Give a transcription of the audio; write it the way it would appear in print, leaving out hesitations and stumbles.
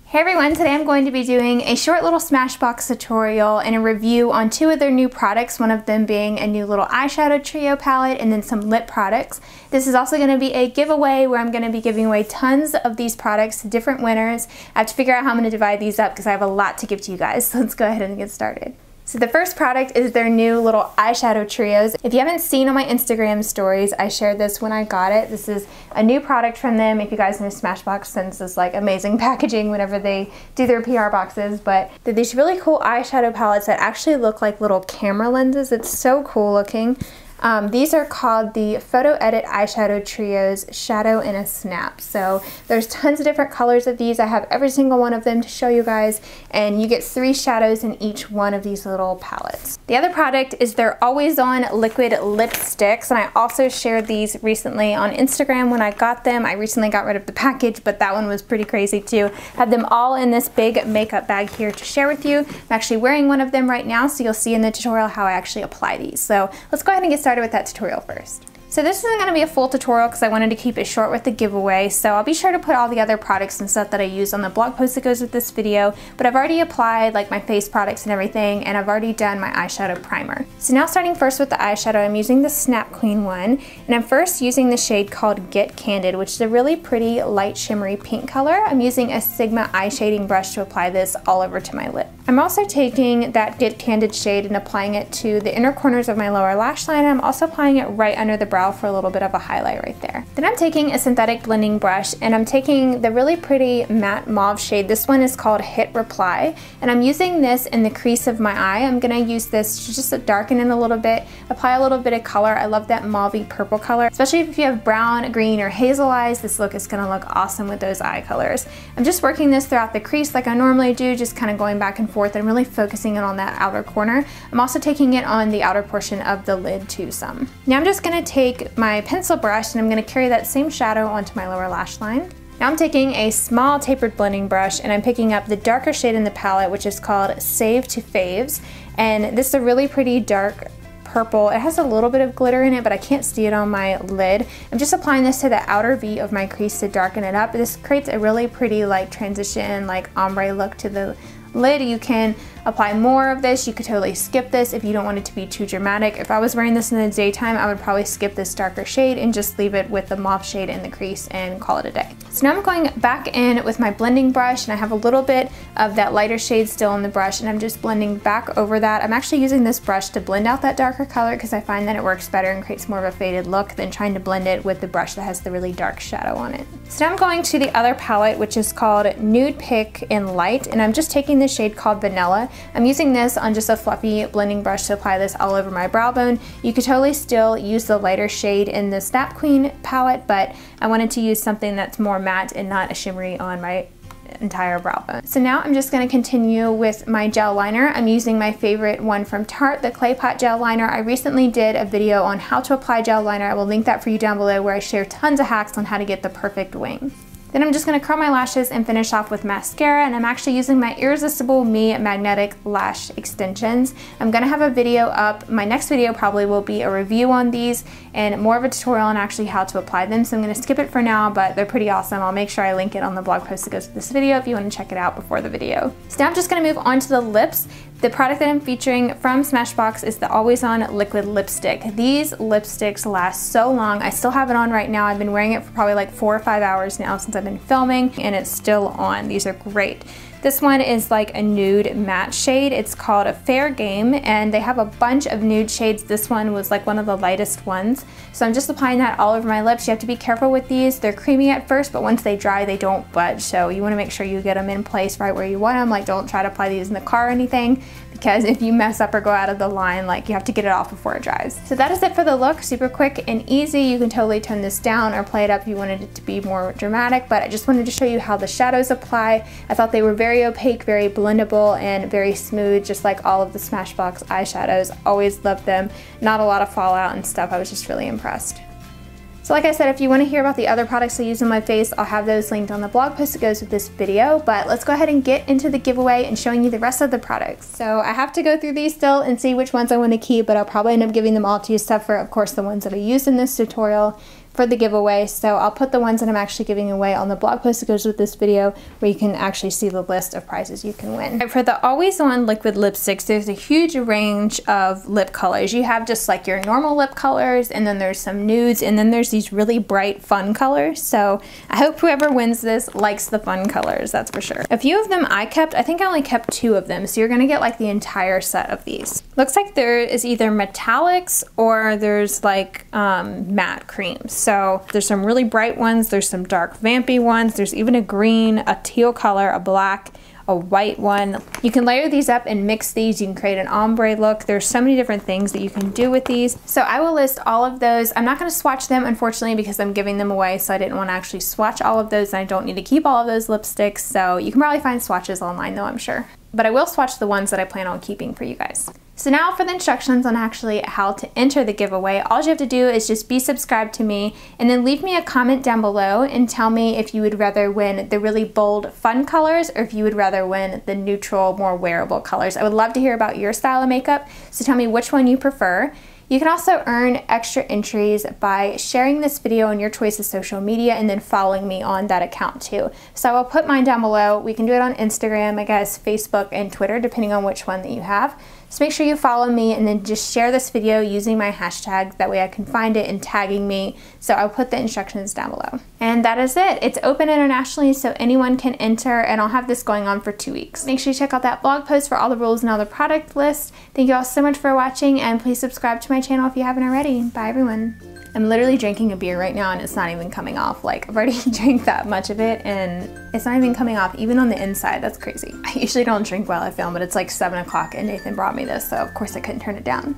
Hey everyone, today I'm going to be doing a short little Smashbox tutorial and a review on two of their new products, one of them being a new little eyeshadow trio palette and then some lip products. This is also going to be a giveaway where I'm going to be giving away tons of these products to different winners. I have to figure out how I'm going to divide these up because I have a lot to give to you guys, so let's go ahead and get started. So the first product is their new little eyeshadow trios. If you haven't seen on my Instagram stories, I shared this when I got it. This is a new product from them. If you guys know, Smashbox sends this like amazing packaging whenever they do their PR boxes, but they're these really cool eyeshadow palettes that actually look like little camera lenses. It's so cool looking. These are called the Photo Edit Eyeshadow Trios Shadow in a Snap. So there's tons of different colors of these. I have every single one of them to show you guys, and you get 3 shadows in each one of these little palettes. The other product is their Always On Liquid Lipsticks, and I also shared these recently on Instagram when I got them. I recently got rid of the package, but that one was pretty crazy too. I have them all in this big makeup bag here to share with you. I'm actually wearing one of them right now, so you'll see in the tutorial how I actually apply these. So let's go ahead and get started with that tutorial first. So this isn't going to be a full tutorial because I wanted to keep it short with the giveaway, so I'll be sure to put all the other products and stuff that I use on the blog post that goes with this video, but I've already applied like my face products and everything, and I've already done my eyeshadow primer. So now starting first with the eyeshadow, I'm using the Snap Queen one, and I'm first using the shade called Get Candid, which is a really pretty light shimmery pink color. I'm using a Sigma eye shading brush to apply this all over to my lip. I'm also taking that Get Candid shade and applying it to the inner corners of my lower lash line. I'm also applying it right under the brow for a little bit of a highlight right there. Then I'm taking a synthetic blending brush and I'm taking the really pretty matte mauve shade. This one is called Hit Reply, and I'm using this in the crease of my eye. I'm gonna use this to just darken it a little bit, apply a little bit of color. I love that mauvey purple color, especially if you have brown, green, or hazel eyes. This look is gonna look awesome with those eye colors. I'm just working this throughout the crease like I normally do, just kind of going back and forth and really focusing it on that outer corner. I'm also taking it on the outer portion of the lid too some. Now I'm just gonna take my pencil brush and I'm going to carry that same shadow onto my lower lash line. Now I'm taking a small tapered blending brush and I'm picking up the darker shade in the palette, which is called Save to Faves, and this is a really pretty dark purple. It has a little bit of glitter in it, but I can't see it on my lid. I'm just applying this to the outer V of my crease to darken it up. This creates a really pretty like transition, like ombre look to the lid. You can apply more of this. You could totally skip this if you don't want it to be too dramatic. If I was wearing this in the daytime, I would probably skip this darker shade and just leave it with the mauve shade in the crease and call it a day. So now I'm going back in with my blending brush, and I have a little bit of that lighter shade still in the brush, and I'm just blending back over that. I'm actually using this brush to blend out that darker color because I find that it works better and creates more of a faded look than trying to blend it with the brush that has the really dark shadow on it. So now I'm going to the other palette, which is called Nude Pick in Light, and I'm just taking the shade called Vanilla. I'm using this on just a fluffy blending brush to apply this all over my brow bone. You could totally still use the lighter shade in the Snap Queen palette, but I wanted to use something that's more matte and not a shimmery on my entire brow bone. So now I'm just going to continue with my gel liner. I'm using my favorite one from Tarte, the Clay Pot Gel Liner. I recently did a video on how to apply gel liner. I will link that for you down below, where I share tons of hacks on how to get the perfect wing. Then I'm just going to curl my lashes and finish off with mascara, and I'm actually using my Irresistible Me Magnetic Lash Extensions. I'm going to have a video up. My next video probably will be a review on these and more of a tutorial on actually how to apply them, so I'm going to skip it for now, but they're pretty awesome. I'll make sure I link it on the blog post that goes with this video if you want to check it out before the video. So now I'm just going to move on to the lips. The product that I'm featuring from Smashbox is the Always On Liquid Lipstick. These lipsticks last so long. I still have it on right now. I've been wearing it for probably like 4 or 5 hours now since I've been filming, and it's still on. These are great. This one is like a nude matte shade. It's called a Fair Game, and they have a bunch of nude shades. This one was like one of the lightest ones. So I'm just applying that all over my lips. You have to be careful with these. They're creamy at first, but once they dry, they don't budge. So you want to make sure you get them in place right where you want them. Like, don't try to apply these in the car or anything, because if you mess up or go out of the line, like, you have to get it off before it dries. So that is it for the look. Super quick and easy. You can totally tone this down or play it up if you wanted it to be more dramatic, but I just wanted to show you how the shadows apply. I thought they were very opaque, very blendable, and very smooth, just like all of the Smashbox eyeshadows. Always loved them. Not a lot of fallout and stuff. I was just really impressed. So like I said, if you want to hear about the other products I use on my face, I'll have those linked on the blog post that goes with this video, but let's go ahead and get into the giveaway and showing you the rest of the products. So I have to go through these still and see which ones I want to keep, but I'll probably end up giving them all to you except for, of course, the ones that I used in this tutorial. for the giveaway, so I'll put the ones that I'm actually giving away on the blog post that goes with this video, where you can actually see the list of prizes you can win. For the Always On liquid lipsticks, there's a huge range of lip colors. You have just like your normal lip colors, and then there's some nudes, and then there's these really bright fun colors. So I hope whoever wins this likes the fun colors, that's for sure. A few of them I kept. I think I only kept 2 of them, so you're gonna get like the entire set of these. Looks like there is either metallics or there's like matte creams. So there's some really bright ones, there's some dark vampy ones, there's even a green, a teal color, a black, a white one. You can layer these up and mix these. You can create an ombre look. There's so many different things that you can do with these. So I will list all of those. I'm not going to swatch them, unfortunately, because I'm giving them away, so I didn't want to actually swatch all of those, and I don't need to keep all of those lipsticks. So you can probably find swatches online though, I'm sure. But I will swatch the ones that I plan on keeping for you guys. So now for the instructions on actually how to enter the giveaway. All you have to do is just be subscribed to me, and then leave me a comment down below and tell me if you would rather win the really bold fun colors, or if you would rather win the neutral, more wearable colors. I would love to hear about your style of makeup, so tell me which one you prefer. You can also earn extra entries by sharing this video on your choice of social media and then following me on that account too. So I'll put mine down below. We can do it on Instagram, I guess, Facebook, and Twitter, depending on which one that you have. So make sure you follow me, and then just share this video using my hashtag. That way I can find it and tagging me. So I'll put the instructions down below. And that is it. It's open internationally, so anyone can enter, and I'll have this going on for 2 weeks. Make sure you check out that blog post for all the rules and all the product lists. Thank you all so much for watching, and please subscribe to my channel if you haven't already. Bye everyone. I'm literally drinking a beer right now, and it's not even coming off. Like, I've already drank that much of it, and it's not even coming off, even on the inside. That's crazy. I usually don't drink while I film, but it's like 7 o'clock, and Nathan brought me this, so of course I couldn't turn it down.